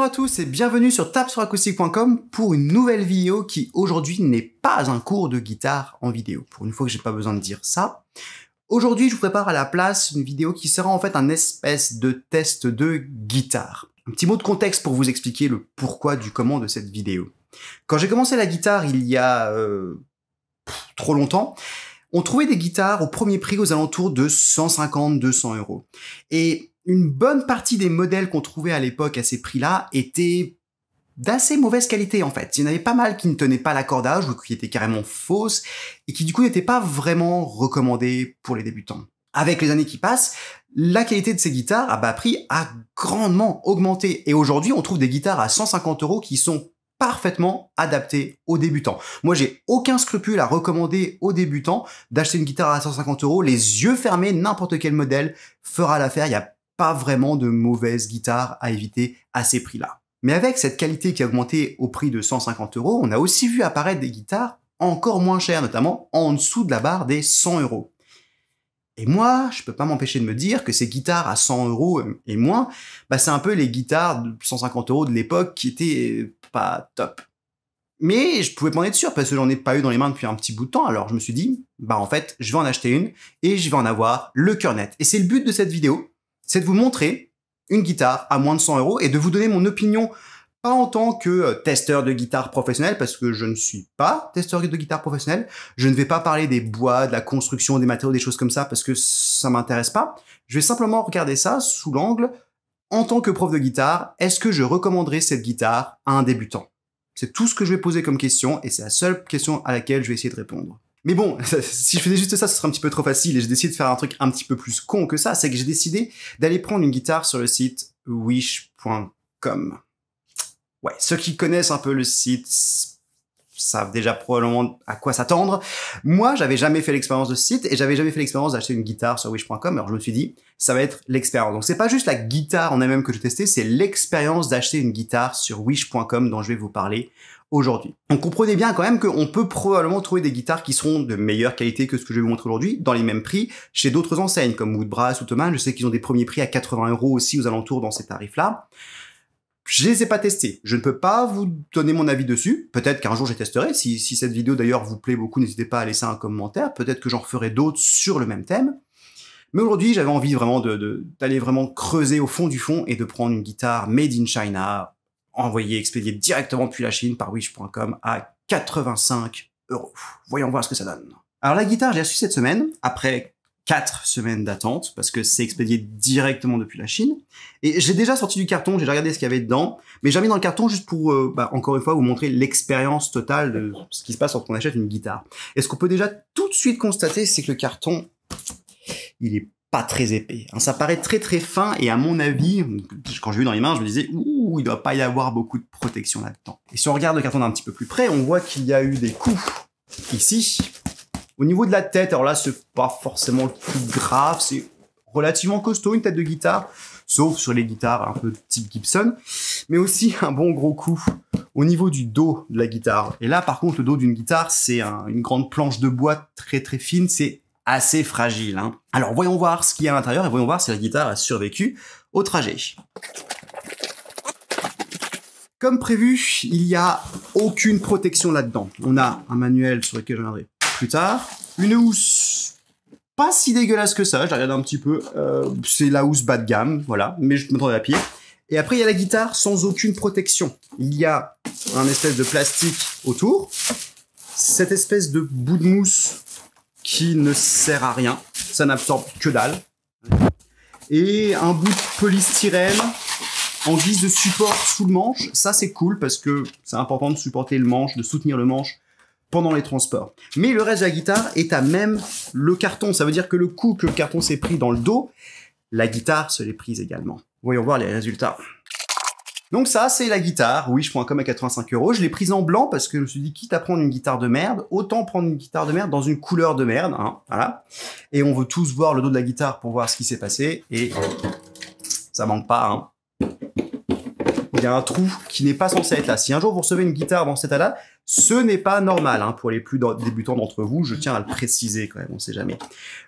Bonjour à tous et bienvenue sur tapsuracoustique.com pour une nouvelle vidéo qui aujourd'hui n'est pas un cours de guitare en vidéo. Pour une fois que j'ai pas besoin de dire ça. Aujourd'hui, je vous prépare à la place une vidéo qui sera en fait un espèce de test de guitare. Un petit mot de contexte pour vous expliquer le pourquoi du comment de cette vidéo. Quand j'ai commencé la guitare il y a trop longtemps, on trouvait des guitares au premier prix aux alentours de 150-200 €. Et une bonne partie des modèles qu'on trouvait à l'époque à ces prix-là étaient d'assez mauvaise qualité en fait. Il y en avait pas mal qui ne tenaient pas l'accordage ou qui étaient carrément fausses et qui du coup n'étaient pas vraiment recommandées pour les débutants. Avec les années qui passent, la qualité de ces guitares à bas prix a grandement augmenté et aujourd'hui on trouve des guitares à 150 € qui sont parfaitement adaptées aux débutants. Moi, j'ai aucun scrupule à recommander aux débutants d'acheter une guitare à 150 €, les yeux fermés, n'importe quel modèle fera l'affaire. Il n'y a pas vraiment de mauvaises guitares à éviter à ces prix-là. Mais avec cette qualité qui a augmenté au prix de 150 €, on a aussi vu apparaître des guitares encore moins chères, notamment en dessous de la barre des 100 €. Et moi, je peux pas m'empêcher de me dire que ces guitares à 100 € et moins, c'est un peu les guitares de 150 € de l'époque qui étaient pas top. Mais je pouvais pas en être sûr parce que j'en ai pas eu dans les mains depuis un petit bout de temps, alors je me suis dit, en fait, je vais en acheter une et je vais en avoir le cœur net. Et c'est le but de cette vidéo, c'est de vous montrer une guitare à moins de 100 € et de vous donner mon opinion, pas en tant que testeur de guitare professionnel, parce que je ne suis pas testeur de guitare professionnel. Je ne vais pas parler des bois, de la construction, des matériaux, des choses comme ça, parce que ça m'intéresse pas. Je vais simplement regarder ça sous l'angle, en tant que prof de guitare, est-ce que je recommanderais cette guitare à un débutant? C'est tout ce que je vais poser comme question, et c'est la seule question à laquelle je vais essayer de répondre. Mais bon, si je faisais juste ça, ce serait un petit peu trop facile, et j'ai décidé de faire un truc un petit peu plus con que ça, c'est que j'ai décidé d'aller prendre une guitare sur le site wish.com. Ouais, ceux qui connaissent un peu le site savent déjà probablement à quoi s'attendre. Moi, j'avais jamais fait l'expérience de ce site et j'avais jamais fait l'expérience d'acheter une guitare sur wish.com. Alors je me suis dit, ça va être l'expérience. Donc c'est pas juste la guitare en elle-même que j'ai testé, c'est l'expérience d'acheter une guitare sur wish.com dont je vais vous parler aujourd'hui. Donc comprenez bien quand même qu'on peut probablement trouver des guitares qui seront de meilleure qualité que ce que je vais vous montrer aujourd'hui, dans les mêmes prix, chez d'autres enseignes comme Woodbrass ou Thomann. Je sais qu'ils ont des premiers prix à 80 € aussi aux alentours dans ces tarifs-là. Je les ai pas testés. Je ne peux pas vous donner mon avis dessus. Peut-être qu'un jour je les testerai. Si cette vidéo d'ailleurs vous plaît beaucoup, n'hésitez pas à laisser un commentaire. Peut-être que j'en referai d'autres sur le même thème. Mais aujourd'hui, j'avais envie vraiment d'aller vraiment creuser au fond du fond et de prendre une guitare made in China, envoyée, expédiée directement depuis la Chine par wish.com à 85 €. Voyons voir ce que ça donne. Alors la guitare, j'ai reçu cette semaine, après 4 semaines d'attente, parce que c'est expédié directement depuis la Chine. Et j'ai déjà sorti du carton, j'ai déjà regardé ce qu'il y avait dedans, mais j'ai mis dans le carton juste pour, encore une fois, vous montrer l'expérience totale de ce qui se passe quand on achète une guitare. Et ce qu'on peut déjà tout de suite constater, c'est que le carton, il est pas très épais. Ça paraît très très fin, et à mon avis, quand j'ai vu dans les mains, je me disais, ouh, il doit pas y avoir beaucoup de protection là-dedans. Et si on regarde le carton d'un petit peu plus près, on voit qu'il y a eu des coups ici. Au niveau de la tête, alors là, c'est pas forcément le plus grave, c'est relativement costaud, une tête de guitare, sauf sur les guitares un peu type Gibson, mais aussi un bon gros coup au niveau du dos de la guitare. Et là, par contre, le dos d'une guitare, c'est une grande planche de bois très très fine, c'est assez fragile. Alors, voyons voir ce qu'il y a à l'intérieur et voyons voir si la guitare a survécu au trajet. Comme prévu, il n'y a aucune protection là-dedans. On a un manuel sur lequel je reviendrai plus tard. Une housse pas si dégueulasse que ça, je la regarde un petit peu. C'est la housse bas de gamme, voilà, mais je m'attendais à pire. Et après, il y a la guitare sans aucune protection. Il y a un espèce de plastique autour, cette espèce de bout de mousse qui ne sert à rien, ça n'absorbe que dalle, et un bout de polystyrène en guise de support sous le manche. Ça, c'est cool parce que c'est important de supporter le manche, de soutenir le manche pendant les transports. Mais le reste de la guitare est à même le carton. Ça veut dire que le coup que le carton s'est pris dans le dos, la guitare se l'est prise également. Voyons voir les résultats. Donc ça, c'est la guitare wish.com à 85 €. Je l'ai prise en blanc parce que je me suis dit, quitte à prendre une guitare de merde, autant prendre une guitare de merde dans une couleur de merde. Voilà. Et on veut tous voir le dos de la guitare pour voir ce qui s'est passé. Et ça manque pas. Il y a un trou qui n'est pas censé être là. Si un jour vous recevez une guitare dans cet état-là, ce n'est pas normal. Pour les plus débutants d'entre vous, je tiens à le préciser quand même, on ne sait jamais.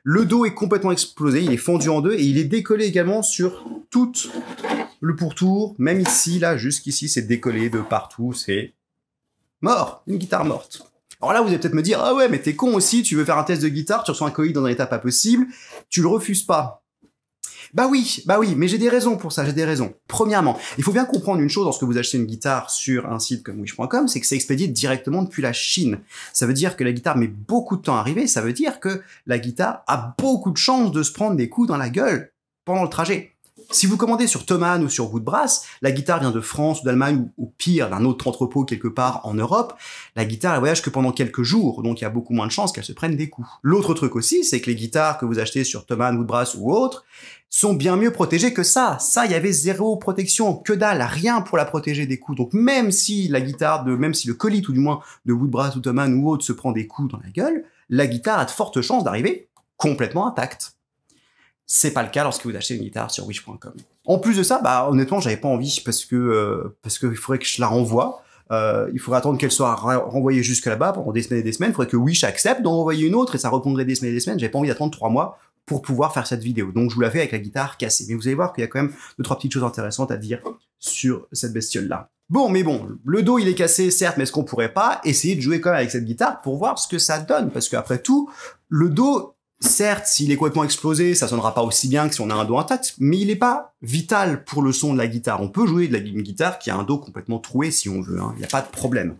Le dos est complètement explosé, il est fendu en deux et il est décollé également sur toute le pourtour, même ici, là, jusqu'ici, c'est décollé de partout, c'est mort, une guitare morte. Alors là, vous allez peut-être me dire, ah ouais, mais t'es con aussi, tu veux faire un test de guitare, tu reçois un colis dans un état pas possible, tu le refuses pas. Bah oui, mais j'ai des raisons pour ça, j'ai des raisons. Premièrement, il faut bien comprendre une chose lorsque vous achetez une guitare sur un site comme wish.com, c'est que c'est expédié directement depuis la Chine. Ça veut dire que la guitare met beaucoup de temps à arriver, ça veut dire que la guitare a beaucoup de chances de se prendre des coups dans la gueule pendant le trajet. Si vous commandez sur Thomann ou sur Woodbrass, la guitare vient de France ou d'Allemagne ou pire d'un autre entrepôt quelque part en Europe, la guitare elle voyage que pendant quelques jours, donc il y a beaucoup moins de chances qu'elle se prenne des coups. L'autre truc aussi, c'est que les guitares que vous achetez sur Thomann, Woodbrass ou autres sont bien mieux protégées que ça. Ça, il y avait zéro protection, que dalle, rien pour la protéger des coups. Donc même si même si le colis tout du moins de Woodbrass ou Thomann ou autre se prend des coups dans la gueule, la guitare a de fortes chances d'arriver complètement intacte. C'est pas le cas lorsque vous achetez une guitare sur wish.com. En plus de ça, bah honnêtement, j'avais pas envie parce que il faudrait que je la renvoie. Il faudrait attendre qu'elle soit renvoyée jusque là-bas pendant des semaines et des semaines. Il faudrait que Wish accepte d'en renvoyer une autre et ça reprendrait des semaines et des semaines. J'avais pas envie d'attendre 3 mois pour pouvoir faire cette vidéo. Donc je vous la fais avec la guitare cassée. Mais vous allez voir qu'il y a quand même 2-3 petites choses intéressantes à dire sur cette bestiole-là. Bon, le dos il est cassé, certes, mais est-ce qu'on pourrait pas essayer de jouer quand même avec cette guitare pour voir ce que ça donne? Parce qu'après tout, le dos, certes, s'il est complètement explosé, ça sonnera pas aussi bien que si on a un dos intact, mais il est pas vital pour le son de la guitare. On peut jouer de une guitare qui a un dos complètement troué si on veut, hein. Il n'y a pas de problème.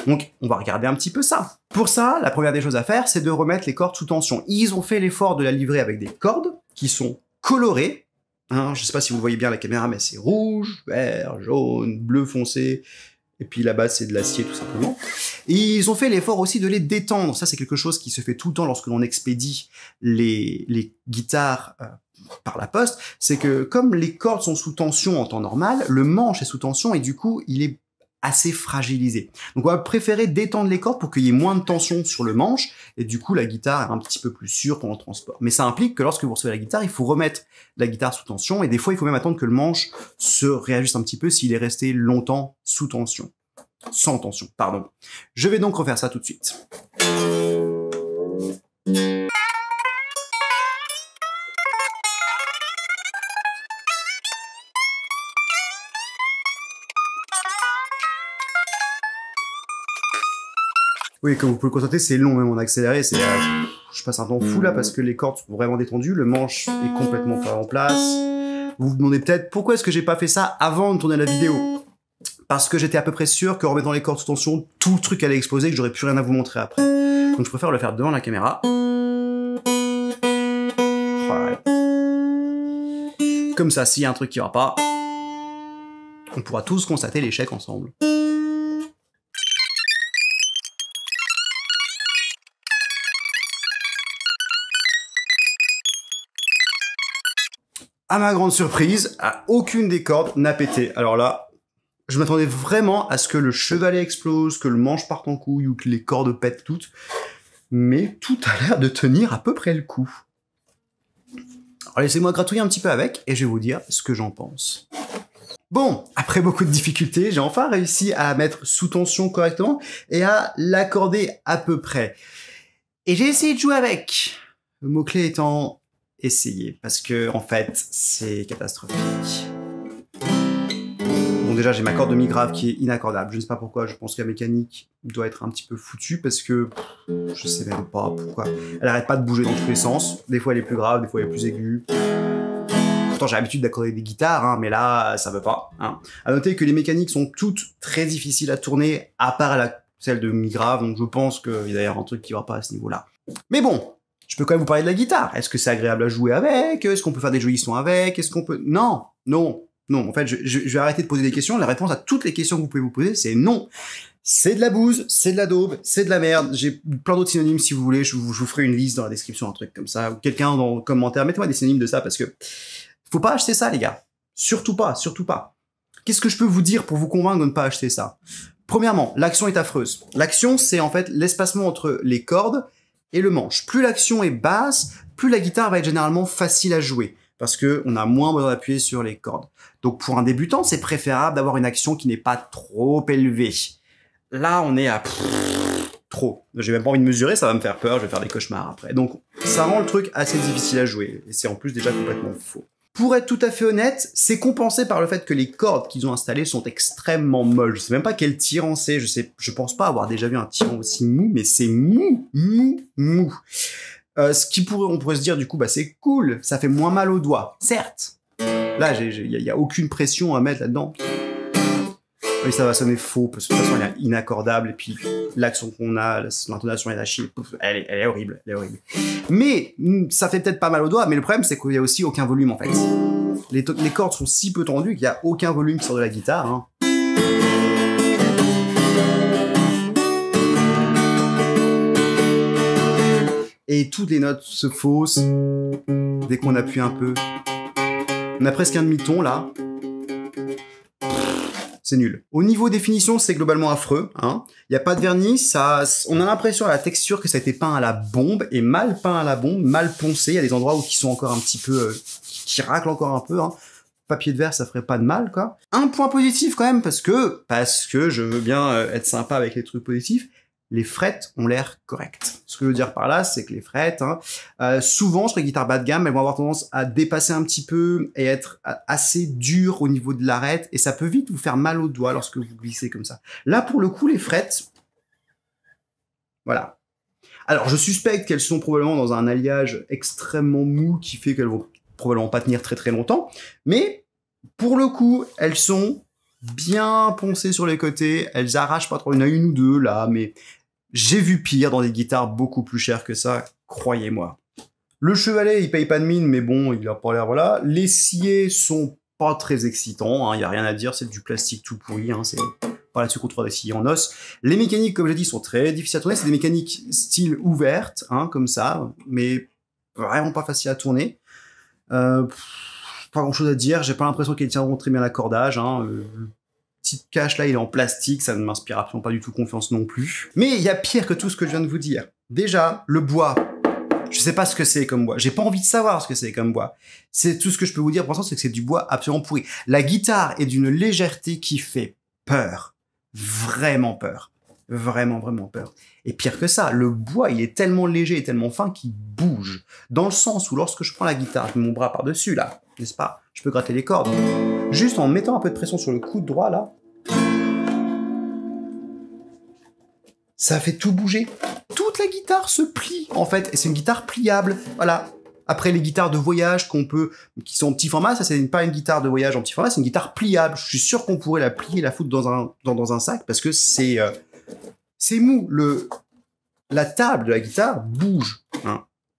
Donc, on va regarder un petit peu ça. Pour ça, la première des choses à faire, c'est de remettre les cordes sous tension. Ils ont fait l'effort de la livrer avec des cordes qui sont colorées. Hein, je sais pas si vous le voyez bien à la caméra, mais c'est rouge, vert, jaune, bleu foncé. Et puis là-bas, c'est de l'acier tout simplement. Et ils ont fait l'effort aussi de les détendre. Ça, c'est quelque chose qui se fait tout le temps lorsque l'on expédie les guitares par la poste. C'est que comme les cordes sont sous tension en temps normal, le manche est sous tension et du coup, il est assez fragilisé. Donc on va préférer détendre les cordes pour qu'il y ait moins de tension sur le manche et du coup la guitare est un petit peu plus sûre pendant le transport. Mais ça implique que lorsque vous recevez la guitare, il faut remettre la guitare sous tension et des fois il faut même attendre que le manche se réajuste un petit peu s'il est resté longtemps sous tension. Sans tension, pardon. Je vais donc refaire ça tout de suite. Oui, comme vous pouvez le constater, c'est long même en accéléré. Je passe un temps fou là parce que les cordes sont vraiment détendues, le manche est complètement pas en place. Vous vous demandez peut-être pourquoi est-ce que j'ai pas fait ça avant de tourner la vidéo? Parce que j'étais à peu près sûr qu'en remettant les cordes sous tension, tout le truc allait exploser et que j'aurais plus rien à vous montrer après. Donc je préfère le faire devant la caméra. Voilà. Comme ça, s'il y a un truc qui va pas, on pourra tous constater l'échec ensemble. À ma grande surprise, aucune des cordes n'a pété. Alors là, je m'attendais vraiment à ce que le chevalet explose, que le manche parte en couille ou que les cordes pètent toutes. Mais tout a l'air de tenir à peu près le coup. Alors laissez-moi gratouiller un petit peu avec et je vais vous dire ce que j'en pense. Bon, après beaucoup de difficultés, j'ai enfin réussi à la mettre sous tension correctement et à l'accorder à peu près. Et j'ai essayé de jouer avec. Le mot-clé étant essayer, parce que en fait, c'est catastrophique. Bon, déjà, j'ai ma corde de mi grave qui est inaccordable. Je ne sais pas pourquoi, je pense que la mécanique doit être un petit peu foutue, parce que je sais même pas pourquoi. Elle arrête pas de bouger dans tous les sens. Des fois, elle est plus grave, des fois, elle est plus aiguë. Pourtant, j'ai l'habitude d'accorder des guitares, hein, mais là, ça veut pas. Hein. À noter que les mécaniques sont toutes très difficiles à tourner, à part celle de mi grave, donc je pense qu'il va y avoir un truc qui va pas à ce niveau-là. Mais bon, je peux quand même vous parler de la guitare. Est-ce que c'est agréable à jouer avec? Est-ce qu'on peut faire des jolis sons avec? Est-ce qu'on peut... Non. En fait, je vais arrêter de poser des questions. La réponse à toutes les questions que vous pouvez vous poser, c'est non. C'est de la bouse, c'est de la daube, c'est de la merde. J'ai plein d'autres synonymes si vous voulez. Je vous ferai une liste dans la description, un truc comme ça. Ou quelqu'un dans le commentaire, mettez-moi des synonymes de ça parce que faut pas acheter ça, les gars. Surtout pas, surtout pas. Qu'est-ce que je peux vous dire pour vous convaincre de ne pas acheter ça? Premièrement, l'action est affreuse. L'action, c'est en fait l'espacement entre les cordes et le manche. Plus l'action est basse, plus la guitare va être généralement facile à jouer, parce que on a moins besoin d'appuyer sur les cordes. Donc pour un débutant, c'est préférable d'avoir une action qui n'est pas trop élevée. Là, on est à trop. J'ai même pas envie de mesurer, ça va me faire peur, je vais faire des cauchemars après. Donc ça rend le truc assez difficile à jouer, et c'est en plus déjà complètement faux. Pour être tout à fait honnête, c'est compensé par le fait que les cordes qu'ils ont installées sont extrêmement molles. Je sais même pas quel tyran c'est, je pense pas avoir déjà vu un tyran aussi mou, mais c'est mou. Ce qui on pourrait se dire du coup, bah c'est cool, ça fait moins mal aux doigts, certes. Là, il y a aucune pression à mettre là-dedans. Oui, ça va sonner faux, parce que de toute façon, elle est inaccordable, et puis l'accent qu'on a, l'intonation est lâchée, elle est horrible, Mais, ça fait peut-être pas mal aux doigts, mais le problème, c'est qu'il y a aussi aucun volume, en fait. Les cordes sont si peu tendues qu'il y a aucun volume qui sort de la guitare, hein. Et toutes les notes se faussent dès qu'on appuie un peu. On a presque un demi-ton, là. C'est nul. Au niveau définition, c'est globalement affreux. Hein. Il n'y a pas de vernis. On a l'impression à la texture que ça a été peint à la bombe, et mal peint à la bombe, mal poncé. Il y a des endroits où qui sont encore un petit peu... qui raclent encore un peu. Hein. Papier de verre, ça ferait pas de mal, quoi. Un point positif quand même, parce que je veux bien être sympa avec les trucs positifs, les frettes ont l'air correctes. Ce que je veux dire par là, c'est que les frettes, souvent sur les guitares bas de gamme, elles vont avoir tendance à dépasser un petit peu et être assez dures au niveau de l'arête, et ça peut vite vous faire mal aux doigts lorsque vous glissez comme ça. Là, pour le coup, les frettes, voilà. Alors, je suspecte qu'elles sont probablement dans un alliage extrêmement mou qui fait qu'elles vont probablement pas tenir très très longtemps, mais pour le coup, elles sont bien poncées sur les côtés, elles arrachent pas trop, il y en a une ou deux là, mais j'ai vu pire dans des guitares beaucoup plus chères que ça, croyez-moi. Le chevalet, il paye pas de mine, mais bon, il a pas l'air, voilà. Les sciés sont pas très excitants, il y a rien à dire, c'est du plastique tout pourri, c'est pas là-dessus qu'on trouve des sciés en os. Les mécaniques, comme j'ai dit, sont très difficiles à tourner, c'est des mécaniques style ouvertes, comme ça, mais vraiment pas facile à tourner. Pas grand chose à dire, j'ai pas l'impression qu'elles tiendront très bien l'accordage, petite cache là, il est en plastique, ça ne m'inspire absolument pas du tout confiance non plus. Mais il y a pire que tout ce que je viens de vous dire. Déjà, le bois. Je sais pas ce que c'est comme bois. J'ai pas envie de savoir ce que c'est comme bois. C'est tout ce que je peux vous dire pour l'instant, c'est que c'est du bois absolument pourri. La guitare est d'une légèreté qui fait peur. Vraiment peur. Vraiment, vraiment peur. Et pire que ça, le bois, il est tellement léger et tellement fin qu'il bouge. Dans le sens où lorsque je prends la guitare, je mets mon bras par-dessus, là, n'est-ce pas? Je peux gratter les cordes. Juste en mettant un peu de pression sur le coude droit, là, ça fait tout bouger. Toute la guitare se plie, en fait, et c'est une guitare pliable. Voilà. Après, les guitares de voyage qui sont en petit format, ça, c'est pas une guitare de voyage en petit format, c'est une guitare pliable. Je suis sûr qu'on pourrait la plier, la foutre dans un sac, parce que c'est mou. La table de la guitare bouge,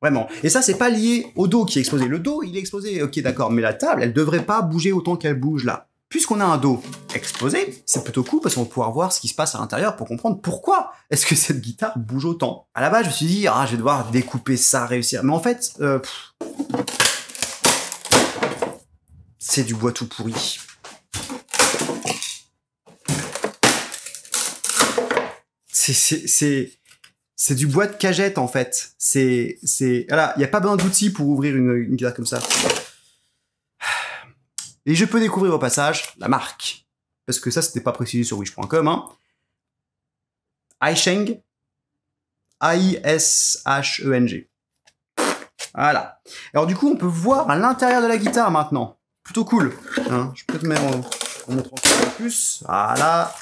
vraiment. Et ça, c'est pas lié au dos qui est explosé. Le dos, il est explosé, ok, d'accord, mais la table, elle devrait pas bouger autant qu'elle bouge là. Puisqu'on a un dos explosé, c'est plutôt cool parce qu'on va pouvoir voir ce qui se passe à l'intérieur pour comprendre pourquoi est-ce que cette guitare bouge autant. À la base, je me suis dit, je vais devoir découper ça, réussir. Mais en fait, c'est du bois tout pourri. C'est du bois de cagette, en fait. Voilà, il n'y a pas besoin d'outils pour ouvrir une guitare comme ça. Et je peux découvrir au passage la marque. Parce que ça, c'était pas précisé sur wish.com. Aisheng. A-I-S-H-E-N-G. Voilà. Alors du coup, on peut voir à l'intérieur de la guitare maintenant. Plutôt cool. Je peux te mettre en montrant un peu plus. Voilà.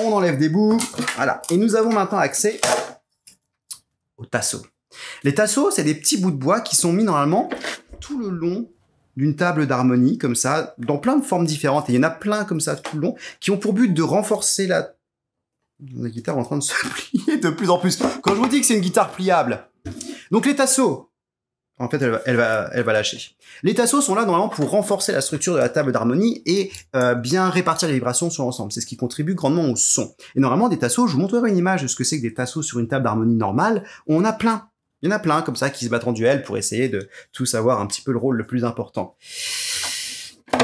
On enlève des bouts. Voilà. Et nous avons maintenant accès aux tasseaux. Les tasseaux, c'est des petits bouts de bois qui sont mis normalement tout le long d'une table d'harmonie, comme ça, dans plein de formes différentes. Et il y en a plein comme ça tout le long, qui ont pour but de renforcer la guitare en train de se plier de plus en plus. Quand je vous dis que c'est une guitare pliable. Donc les tasseaux, en fait, elle va lâcher. Les tasseaux sont là normalement pour renforcer la structure de la table d'harmonie et bien répartir les vibrations sur l'ensemble. C'est ce qui contribue grandement au son. Et normalement, des tasseaux, je vous montrerai une image de ce que c'est que des tasseaux sur une table d'harmonie normale. On a plein. Il y en a plein comme ça qui se battent en duel pour essayer de tous avoir un petit peu le rôle le plus important.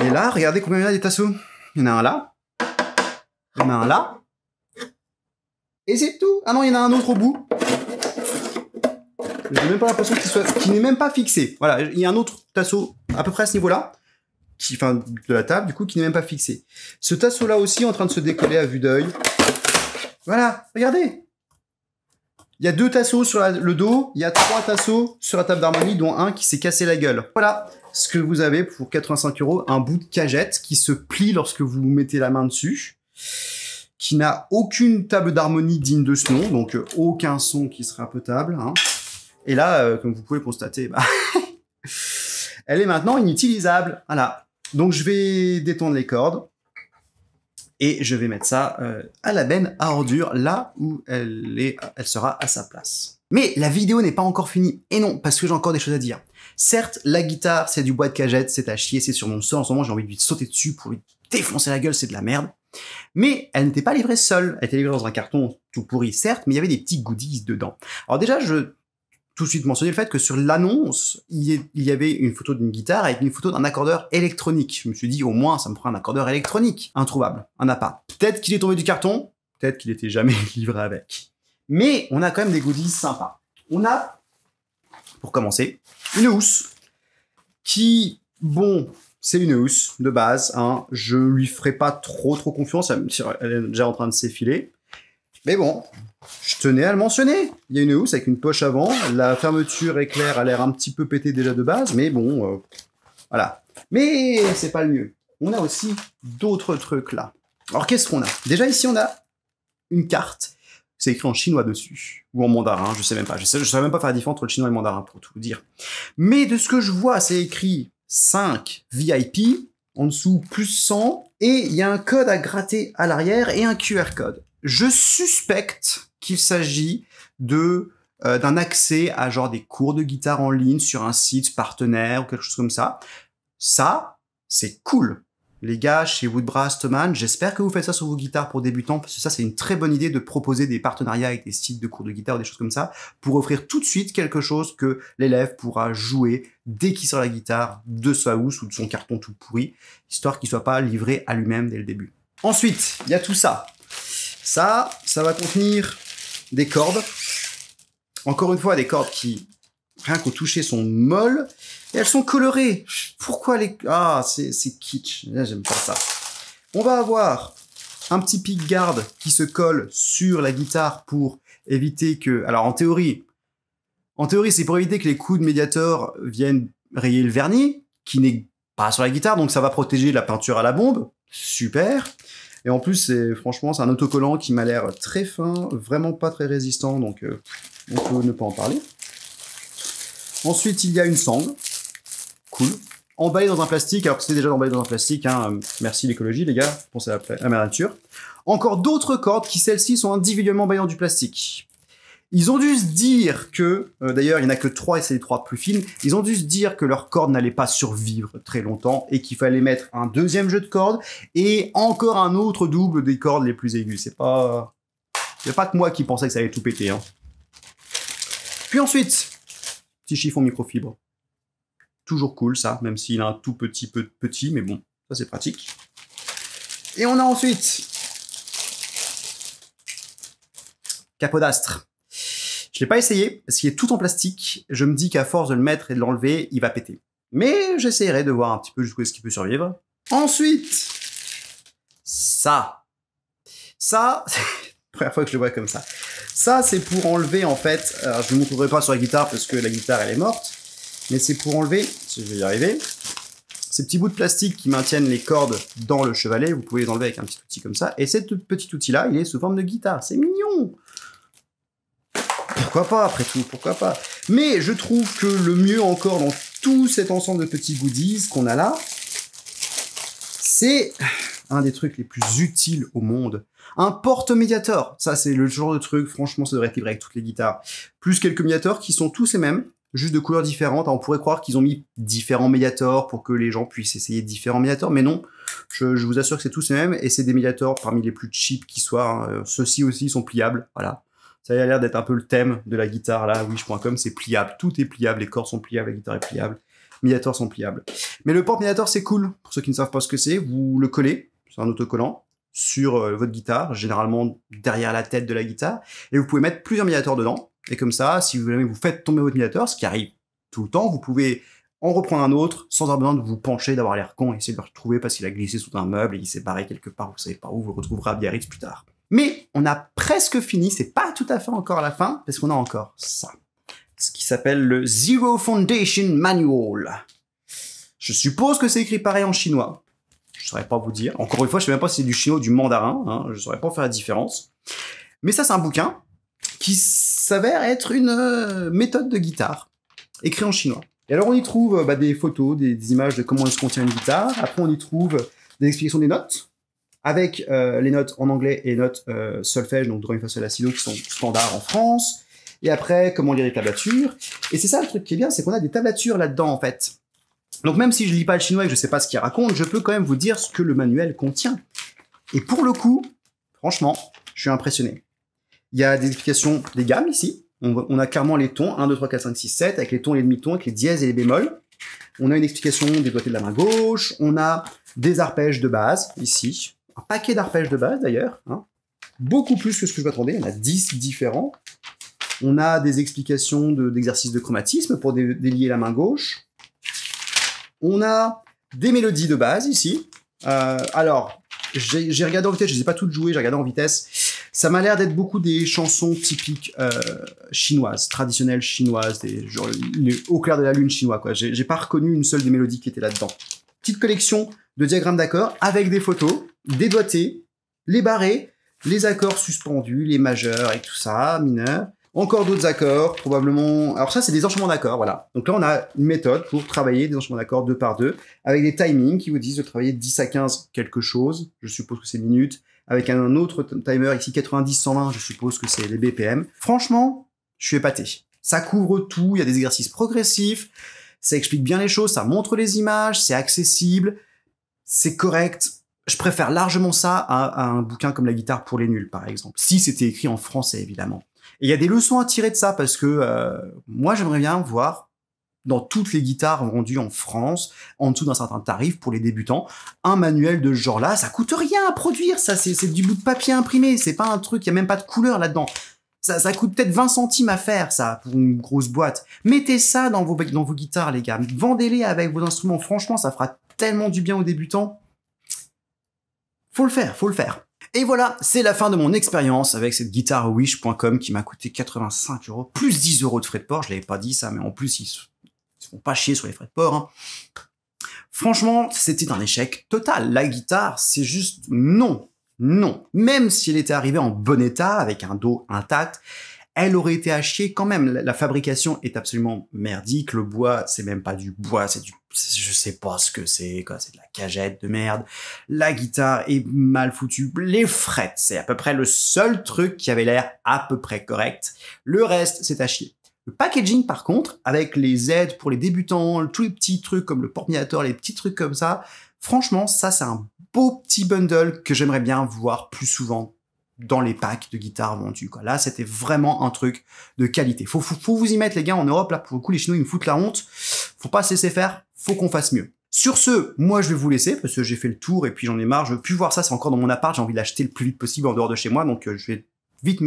Et là, regardez combien il y en a des tasseaux. Il y en a un là. Il y en a un là. Et c'est tout. Ah non, il y en a un autre au bout. J'ai même pas l'impression qu'il n'est même pas fixé. Voilà, il y a un autre tasseau à peu près à ce niveau-là, de la table, du coup, qui n'est même pas fixé. Ce tasseau-là aussi est en train de se décoller à vue d'œil. Voilà, regardez. Il y a 2 tasseaux sur le dos, il y a 3 tasseaux sur la table d'harmonie, dont un qui s'est cassé la gueule. Voilà ce que vous avez pour 85 €, un bout de cagette qui se plie lorsque vous mettez la main dessus, qui n'a aucune table d'harmonie digne de ce nom, donc aucun son qui sera potable. Hein. Et là, comme vous pouvez constater, bah, elle est maintenant inutilisable. Voilà. Donc je vais détendre les cordes et je vais mettre ça à la benne à ordures, là où elle sera à sa place. Mais la vidéo n'est pas encore finie. Et non, parce que j'ai encore des choses à dire. Certes, la guitare, c'est du bois de cagette, c'est à chier, c'est sur mon sol. En ce moment, j'ai envie de lui sauter dessus pour lui défoncer la gueule, c'est de la merde. Mais elle n'était pas livrée seule. Elle était livrée dans un carton tout pourri, certes, mais il y avait des petits goodies dedans. Alors déjà, je tout de suite mentionner le fait que sur l'annonce, il y avait une photo d'une guitare avec une photo d'un accordeur électronique. Je me suis dit, au moins, ça me fera un accordeur électronique. Introuvable, un appât. Peut-être qu'il est tombé du carton, peut-être qu'il était jamais livré avec. Mais on a quand même des goodies sympas. On a, pour commencer, une housse qui, bon, c'est une housse de base. Hein. Je lui ferai pas trop confiance. Elle est déjà en train de s'effiler. Mais bon, je tenais à le mentionner. Il y a une housse avec une poche avant. La fermeture éclair a l'air un petit peu pétée déjà de base. Mais bon, voilà. Mais c'est pas le mieux. On a aussi d'autres trucs là. Alors qu'est-ce qu'on a? Déjà ici, on a une carte. C'est écrit en chinois dessus. Ou en mandarin, je sais même pas. Je sais même pas faire la différence entre le chinois et le mandarin, pour tout vous dire. Mais de ce que je vois, c'est écrit 5 VIP. En dessous, plus 100. Et il y a un code à gratter à l'arrière et un QR code. Je suspecte qu'il s'agit d'un accès à genre des cours de guitare en ligne sur un site partenaire ou quelque chose comme ça. Ça, c'est cool. Les gars, chez Woodbrass, Thomann, j'espère que vous faites ça sur vos guitares pour débutants, parce que ça, c'est une très bonne idée de proposer des partenariats avec des sites de cours de guitare ou des choses comme ça, pour offrir tout de suite quelque chose que l'élève pourra jouer dès qu'il sort la guitare de sa housse ou de son carton tout pourri, histoire qu'il soit pas livré à lui-même dès le début. Ensuite, il y a tout ça. Ça va contenir des cordes. Encore une fois, des cordes qui, rien qu'au toucher, sont molles. Et elles sont colorées. Pourquoi les... Ah, c'est kitsch. J'aime pas ça. On va avoir un petit pick-guard qui se colle sur la guitare pour éviter que... Alors, en théorie, c'est pour éviter que les coups de Mediator viennent rayer le vernis, qui n'est pas sur la guitare, donc ça va protéger la peinture à la bombe. Super. Et en plus, franchement, c'est un autocollant qui m'a l'air très fin, vraiment pas très résistant, donc on peut ne pas en parler. Ensuite, il y a une sangle. Cool. Emballé dans un plastique, alors que c'était déjà emballé dans un plastique, hein. Merci l'écologie, les gars, pensez à ma nature. Encore d'autres cordes qui, celles-ci, sont individuellement emballées dans du plastique. Ils ont dû se dire que, d'ailleurs, il n'y en a que 3 et c'est les 3 plus fines, ils ont dû se dire que leurs cordes n'allaient pas survivre très longtemps et qu'il fallait mettre un deuxième jeu de cordes et encore un autre double des cordes les plus aiguës. C'est pas... Il n'y a pas que moi qui pensais que ça allait tout péter, hein. Puis ensuite, petit chiffon microfibre. Toujours cool, ça, même s'il a un tout petit peu petit, mais bon, ça c'est pratique. Et on a ensuite capodastre. Je l'ai pas essayé, parce qu'il est tout en plastique. Je me dis qu'à force de le mettre et de l'enlever, il va péter. Mais j'essaierai de voir un petit peu jusqu'où est-ce qu'il peut survivre. Ensuite, ça. Ça, c'est la première fois que je le vois comme ça. Ça, c'est pour enlever, en fait... Alors, je ne vous montrerai pas sur la guitare, parce que la guitare, elle est morte. Mais c'est pour enlever, si je vais y arriver, ces petits bouts de plastique qui maintiennent les cordes dans le chevalet. Vous pouvez les enlever avec un petit outil comme ça. Et ce petit outil-là, il est sous forme de guitare. C'est mignon! Pourquoi pas, après tout, pourquoi pas. Mais je trouve que le mieux encore dans tout cet ensemble de petits goodies qu'on a là, c'est un des trucs les plus utiles au monde. Un porte-médiator. Ça, c'est le genre de truc, franchement, ça devrait être livré avec toutes les guitares. Plus quelques médiators qui sont tous les mêmes, juste de couleurs différentes. Alors, on pourrait croire qu'ils ont mis différents médiators pour que les gens puissent essayer différents médiators, mais non. Je vous assure que c'est tous les mêmes, et c'est des médiators parmi les plus cheap qui soient. Hein. Ceux-ci aussi sont pliables, voilà. Ça a l'air d'être un peu le thème de la guitare, là, wish.com, c'est pliable. Tout est pliable, les cordes sont pliables, la guitare est pliable. Médiators sont pliables. Mais le porte-médiator, c'est cool. Pour ceux qui ne savent pas ce que c'est, vous le collez, c'est un autocollant, sur votre guitare, généralement derrière la tête de la guitare, et vous pouvez mettre plusieurs médiators dedans. Et comme ça, si vous faites tomber votre médiator, ce qui arrive tout le temps, vous pouvez en reprendre un autre sans avoir besoin de vous pencher, d'avoir l'air con et essayer de le retrouver parce qu'il a glissé sous un meuble et il s'est barré quelque part, vous savez pas où, vous le retrouverez à Biarritz plus tard. Mais on a presque fini, c'est pas tout à fait encore la fin, parce qu'on a encore ça. Ce qui s'appelle le Zero Foundation Manual. Je suppose que c'est écrit pareil en chinois. Je saurais pas vous dire. Encore une fois, je sais même pas si c'est du chinois ou du mandarin, hein. Je saurais pas faire la différence. Mais ça, c'est un bouquin qui s'avère être une méthode de guitare, écrit en chinois. Et alors, on y trouve des photos, des images de comment se contient une guitare. Après, on y trouve des explications des notes, avec les notes en anglais et les notes solfège, donc do, ré, mi, fa, sol, la, si, do, qui sont standards en France. Et après, comment lire les tablatures. Et c'est ça le truc qui est bien, c'est qu'on a des tablatures là-dedans, en fait. Donc même si je lis pas le chinois et que je sais pas ce qu'il raconte, je peux quand même vous dire ce que le manuel contient. Et pour le coup, franchement, je suis impressionné. Il y a des explications des gammes ici. On a clairement les tons, 1, 2, 3, 4, 5, 6, 7, avec les tons et les demi-tons, avec les dièses et les bémols. On a une explication des doigtés de la main gauche. On a des arpèges de base, ici. Un paquet d'arpèges de base, d'ailleurs. Hein. Beaucoup plus que ce que je m'attendais. Il y en a 10 différents. On a des explications d'exercices de chromatisme pour délier la main gauche. On a des mélodies de base, ici. Alors, j'ai regardé en vitesse, je ne les ai pas toutes jouées, j'ai regardé en vitesse. Ça m'a l'air d'être beaucoup des chansons typiques chinoises, traditionnelles chinoises, genre les Au clair de la lune chinois, quoi. J'ai pas reconnu une seule des mélodies qui étaient là-dedans. Petite collection de diagrammes d'accords avec des photos, des doigtés, les barrés, les accords suspendus, les majeurs et tout ça, mineurs. Encore d'autres accords, probablement... Alors ça, c'est des enchaînements d'accords, voilà. Donc là, on a une méthode pour travailler des enchaînements d'accords 2 par 2, avec des timings qui vous disent de travailler 10 à 15 quelque chose, je suppose que c'est minutes, avec un autre timer ici, 90-120, je suppose que c'est les BPM. Franchement, je suis épaté. Ça couvre tout, il y a des exercices progressifs, ça explique bien les choses, ça montre les images, c'est accessible, c'est correct. Je préfère largement ça à un bouquin comme La guitare pour les nuls, par exemple. Si c'était écrit en français, évidemment. Et il y a des leçons à tirer de ça, parce que moi, j'aimerais bien voir, dans toutes les guitares vendues en France, en dessous d'un certain tarif pour les débutants, un manuel de ce genre-là. Ça coûte rien à produire, ça, c'est du bout de papier imprimé, c'est pas un truc, il y a même pas de couleur là-dedans. Ça coûte peut-être 20 centimes à faire, ça, pour une grosse boîte. Mettez ça dans vos guitares, les gars. Vendez-les avec vos instruments. Franchement, ça fera tellement du bien aux débutants. Faut le faire, faut le faire. Et voilà, c'est la fin de mon expérience avec cette guitare Wish.com qui m'a coûté 85 €, plus 10 € de frais de port. Je l'avais pas dit ça, mais en plus, ils se font pas chier sur les frais de port. Hein. Franchement, c'était un échec total. La guitare, c'est juste non. Non. Même si elle était arrivée en bon état, avec un dos intact, elle aurait été à chier quand même. La fabrication est absolument merdique. Le bois, c'est même pas du bois, c'est je sais pas ce que c'est, quoi. C'est de la cagette de merde. La guitare est mal foutue. Les frettes, c'est à peu près le seul truc qui avait l'air à peu près correct. Le reste, c'est à chier. Le packaging, par contre, avec les aides pour les débutants, tous les petits trucs comme le porte-médiator, les petits trucs comme ça, franchement, ça, c'est un beau petit bundle que j'aimerais bien voir plus souvent dans les packs de guitares vendus, quoi. Là, c'était vraiment un truc de qualité. Faut vous y mettre, les gars, en Europe, là, pour le coup, les Chinois, ils me foutent la honte. Faut pas se laisser faire, faut qu'on fasse mieux. Sur ce, moi, je vais vous laisser, parce que j'ai fait le tour, et puis j'en ai marre, je veux plus voir ça, c'est encore dans mon appart, j'ai envie de l'acheter le plus vite possible en dehors de chez moi, donc je vais vite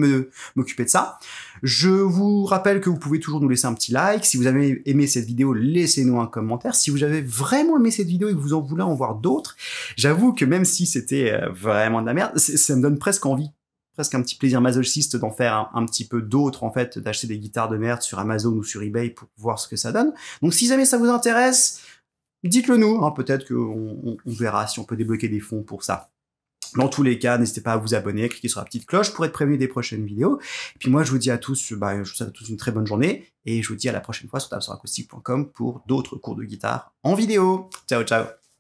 m'occuper de ça. Je vous rappelle que vous pouvez toujours nous laisser un petit like. Si vous avez aimé cette vidéo, laissez-nous un commentaire. Si vous avez vraiment aimé cette vidéo et que vous en voulez en voir d'autres, j'avoue que même si c'était vraiment de la merde, ça me donne presque envie, presque un petit plaisir masochiste d'en faire un petit peu d'autres, en fait, d'acheter des guitares de merde sur Amazon ou sur eBay pour voir ce que ça donne. Donc si jamais ça vous intéresse, dites-le nous, hein, peut-être qu'on verra si on peut débloquer des fonds pour ça. Dans tous les cas, n'hésitez pas à vous abonner, à cliquer sur la petite cloche pour être prévenu des prochaines vidéos. Et puis moi, je vous dis à tous, je vous souhaite à tous une très bonne journée, et je vous dis à la prochaine fois sur tabsoracoustique.com pour d'autres cours de guitare en vidéo. Ciao, ciao!